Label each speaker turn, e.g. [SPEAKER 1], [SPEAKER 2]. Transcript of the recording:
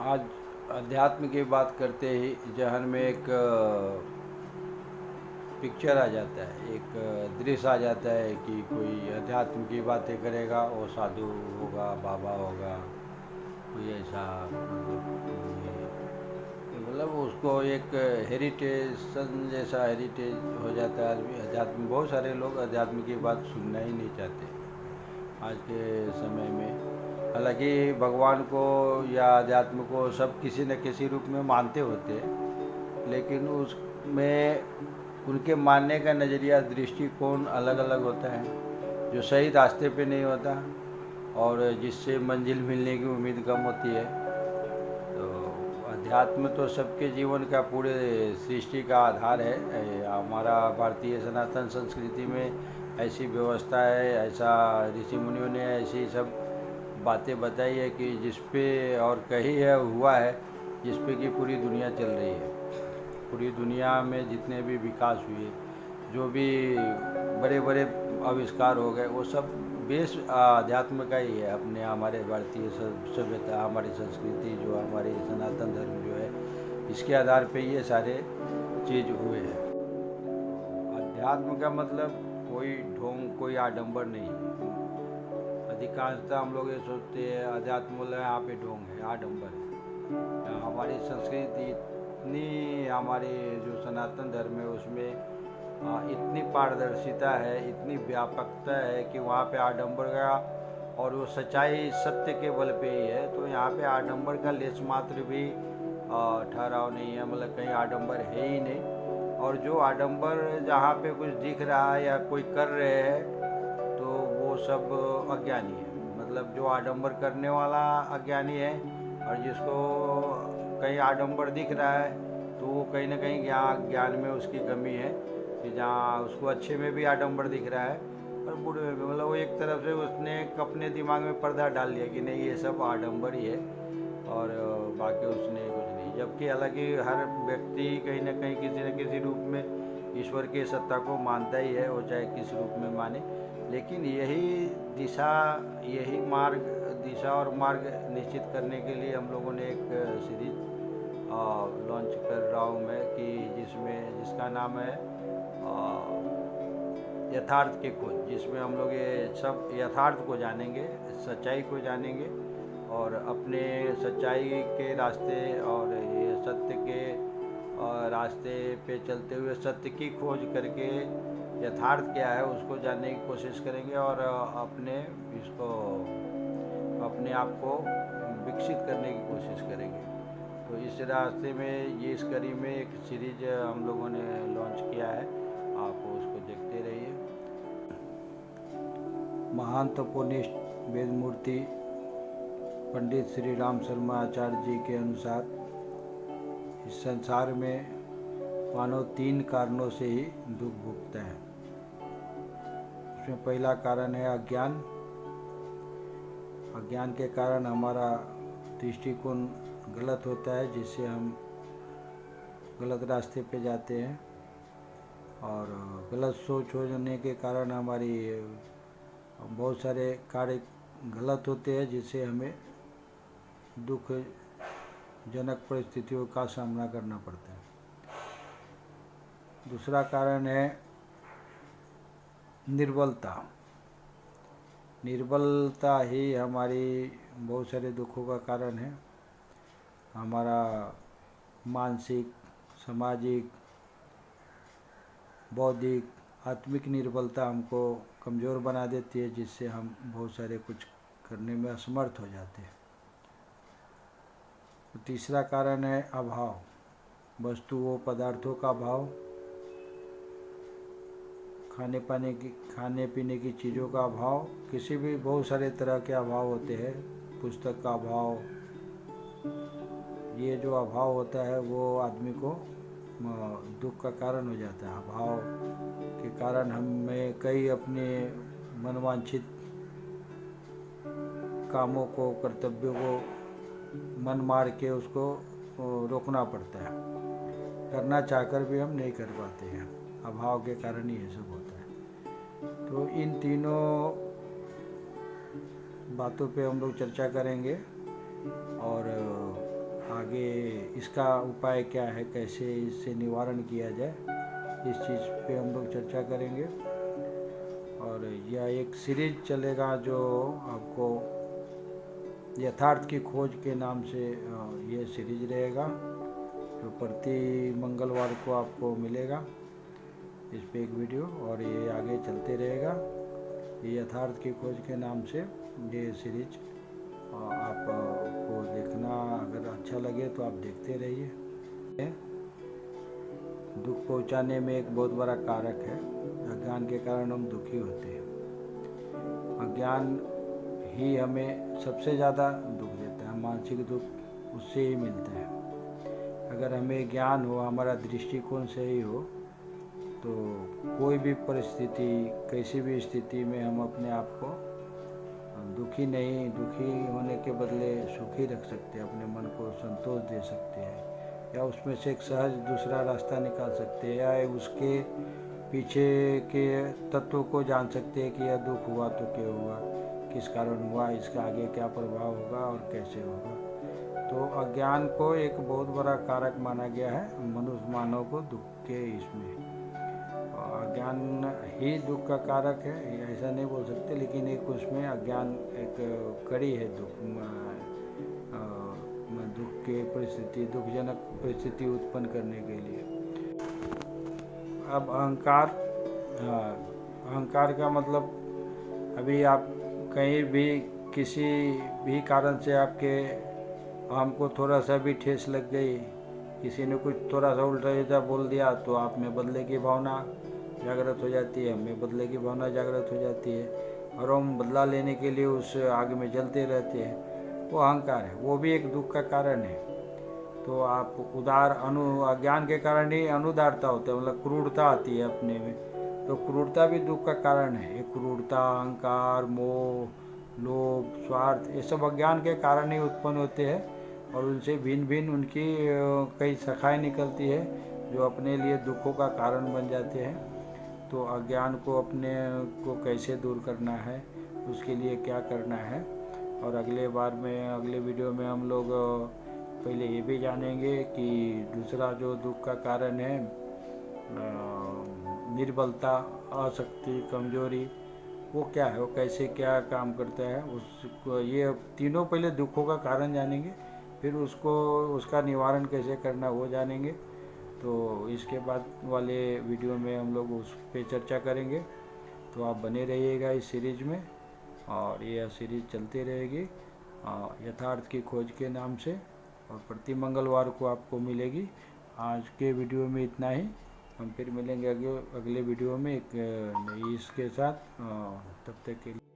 [SPEAKER 1] आज अध्यात्म की बात करते ही जहन में एक पिक्चर आ जाता है, एक दृश्य आ जाता है कि कोई अध्यात्म की बातें करेगा, वो साधु होगा, बाबा होगा, कोई ऐसा मतलब उसको एक हेरिटेशन जैसा हेरिटेज हो जाता है आदमी। अध्यात्म, बहुत सारे लोग अध्यात्म की बात सुनना ही नहीं चाहते आज के समय में। हालांकि भगवान को या अध्यात्म को सब किसी न किसी रूप में मानते होते हैं, लेकिन उसमें उनके मानने का नज़रिया, दृष्टिकोण अलग अलग होता है, जो सही रास्ते पे नहीं होता और जिससे मंजिल मिलने की उम्मीद कम होती है। तो अध्यात्म तो सबके जीवन का, पूरे सृष्टि का आधार है। हमारा भारतीय सनातन संस्कृति में ऐसी व्यवस्था है, ऐसा ऋषि मुनियों ने ऐसी सब बातें बताई है कि जिस पे और कही है हुआ है, जिस पे कि पूरी दुनिया चल रही है। पूरी दुनिया में जितने भी विकास हुए, जो भी बड़े बड़े आविष्कार हो गए, वो सब बेस अध्यात्म का ही है। अपने हमारे भारतीय सभ्यता, हमारी संस्कृति, जो हमारे सनातन धर्म जो है, इसके आधार पे ये सारे चीज़ हुए हैं। अध्यात्म का मतलब कोई ढोंग, कोई आडंबर नहीं है। अधिकांशतः हम लोग ये सोचते हैं अध्यात्म बोल रहे हैं, यहाँ पे ढोंग है, आडंबर है। हमारी संस्कृति इतनी, हमारे जो सनातन धर्म है उसमें इतनी पारदर्शिता है, इतनी व्यापकता है कि वहाँ पे आडंबर का और वो सच्चाई सत्य के बल पे ही है। तो यहाँ पे आडंबर का लेस मात्र भी ठहराव नहीं है, मतलब कहीं आडंबर है ही नहीं। और जो आडंबर जहाँ पे कुछ दिख रहा है या कोई कर रहे हैं, तो वो सब अज्ञानी है। मतलब जो आडंबर करने वाला अज्ञानी है, और जिसको कहीं आडंबर दिख रहा है तो वो कहीं ना कहीं ज्ञान में उसकी कमी है, कि जहाँ उसको अच्छे में भी आडंबर दिख रहा है और बुरे में भी। मतलब वो एक तरफ से उसने अपने दिमाग में पर्दा डाल लिया कि नहीं, ये सब आडंबर ही है और बाकी उसने कुछ नहीं। जबकि हालांकि हर व्यक्ति कहीं ना कहीं किसी न किसी रूप में ईश्वर की सत्ता को मानता ही है, वो चाहे किस रूप में माने। लेकिन यही दिशा, यही मार्ग, दिशा और मार्ग निश्चित करने के लिए हम लोगों ने एक सीरीज लॉन्च कर रहा हूँ मैं, कि जिसका नाम है यथार्थ की खोज, जिसमें हम लोग ये सब यथार्थ को जानेंगे, सच्चाई को जानेंगे और अपने सच्चाई के रास्ते और ये सत्य के रास्ते पे चलते हुए सत्य की खोज करके यथार्थ क्या है उसको जानने की कोशिश करेंगे और अपने आप को विकसित करने की कोशिश करेंगे। तो इस रास्ते में, ये इस कड़ी में एक सीरीज हम लोगों ने लॉन्च किया है, आप उसको देखते रहिए। महान तपोनिष्ठ वेदमूर्ति पंडित श्री राम शर्मा आचार्य जी के अनुसार इस संसार में मानव 3 कारणों से ही दुख भोगता है। उसमें पहला कारण है अज्ञान। अज्ञान के कारण हमारा दृष्टिकोण गलत होता है, जिससे हम गलत रास्ते पे जाते हैं, और गलत सोच होने के कारण हमारी बहुत सारे कार्य गलत होते हैं, जिससे हमें दुखजनक परिस्थितियों का सामना करना पड़ता है। दूसरा कारण है निर्बलता। निर्बलता ही हमारी बहुत सारे दुखों का कारण है। हमारा मानसिक, सामाजिक, बौद्धिक, आत्मिक निर्बलता हमको कमज़ोर बना देती है, जिससे हम बहुत सारे कुछ करने में असमर्थ हो जाते हैं। तो तीसरा कारण है अभाव, वस्तुओं पदार्थों का अभाव, खाने पीने की चीज़ों का अभाव, किसी भी बहुत सारे तरह के अभाव होते हैं, पुस्तक का अभाव। ये जो अभाव होता है वो आदमी को दुख का कारण हो जाता है। अभाव के कारण हमें कई अपने मनवांछित कामों को, कर्तव्यों को मन मार के उसको रोकना पड़ता है। करना चाहकर भी हम नहीं कर पाते हैं, अभाव के कारण ही ये सब होता है। तो इन तीनों बातों पे हम लोग चर्चा करेंगे और आगे इसका उपाय क्या है, कैसे इससे निवारण किया जाए, इस चीज़ पे हम लोग चर्चा करेंगे। और यह एक सीरीज चलेगा जो आपको यथार्थ की खोज के नाम से ये सीरीज रहेगा, जो प्रति मंगलवार को आपको मिलेगा इस पे एक वीडियो, और ये आगे चलते रहेगा। ये यथार्थ की खोज के नाम से ये सीरीज आपको देखना, अगर अच्छा लगे तो आप देखते रहिए। दुख पहुंचाने में एक बहुत बड़ा कारक है, अज्ञान के कारण हम दुखी होते हैं। अज्ञान ही हमें सबसे ज़्यादा दुख देता है, मानसिक दुख उससे ही मिलता है। अगर हमें ज्ञान हो, हमारा दृष्टिकोण सही हो, तो कोई भी परिस्थिति, कैसी भी स्थिति में हम अपने आप को दुखी होने के बदले सुखी रख सकते हैं, अपने मन को संतोष दे सकते हैं, या उसमें से एक सहज दूसरा रास्ता निकाल सकते हैं, या उसके पीछे के तत्व को जान सकते हैं कि यह दुख हुआ तो क्यों हुआ, किस कारण हुआ, इसका आगे क्या प्रभाव होगा और कैसे होगा। तो अज्ञान को एक बहुत बड़ा कारक माना गया है मनुष्य मानव को दुख के इसमें। अज्ञान ही दुख का कारक है, ऐसा नहीं बोल सकते, लेकिन एक उसमें अज्ञान एक कड़ी है दुख के परिस्थिति, दुखजनक परिस्थिति उत्पन्न करने के लिए। अब अहंकार, अहंकार का मतलब, अभी आप कहीं भी किसी भी कारण से आपके हमको थोड़ा सा भी ठेस लग गई, किसी ने कुछ थोड़ा सा उल्टा सीधा बोल दिया, तो आप में बदले की भावना जागृत हो जाती है, हमें बदले की भावना जागृत हो जाती है, और हम बदला लेने के लिए उस आग में जलते रहते हैं। वो अहंकार है, वो भी एक दुख का कारण है। तो आप अज्ञान के कारण ही अनुदारता होता है, मतलब क्रूरता आती है अपने में, तो क्रूरता भी दुख का कारण है। ये क्रूरता, अहंकार, मोह, लोभ, स्वार्थ, ये सब अज्ञान के कारण ही उत्पन्न होते हैं, और उनसे भिन्न भिन्न उनकी कई शाखाएं निकलती है जो अपने लिए दुखों का कारण बन जाते हैं। तो अज्ञान को अपने को कैसे दूर करना है, उसके लिए क्या करना है, और अगले वीडियो में हम लोग पहले ये भी जानेंगे कि दूसरा जो दुख का कारण है, निर्बलता, आसक्ति, कमजोरी, वो क्या है, वो कैसे क्या काम करता है, उसको, ये तीनों पहले दुखों का कारण जानेंगे, फिर उसका निवारण कैसे करना वो जानेंगे। तो इसके बाद वाले वीडियो में हम लोग उस पर चर्चा करेंगे। तो आप बने रहिएगा इस सीरीज में, और यह सीरीज चलती रहेगी यथार्थ की खोज के नाम से, और प्रति मंगलवार को आपको मिलेगी। आज के वीडियो में इतना ही, हम फिर मिलेंगे अगले वीडियो में एक इसके साथ। तब तक के लिए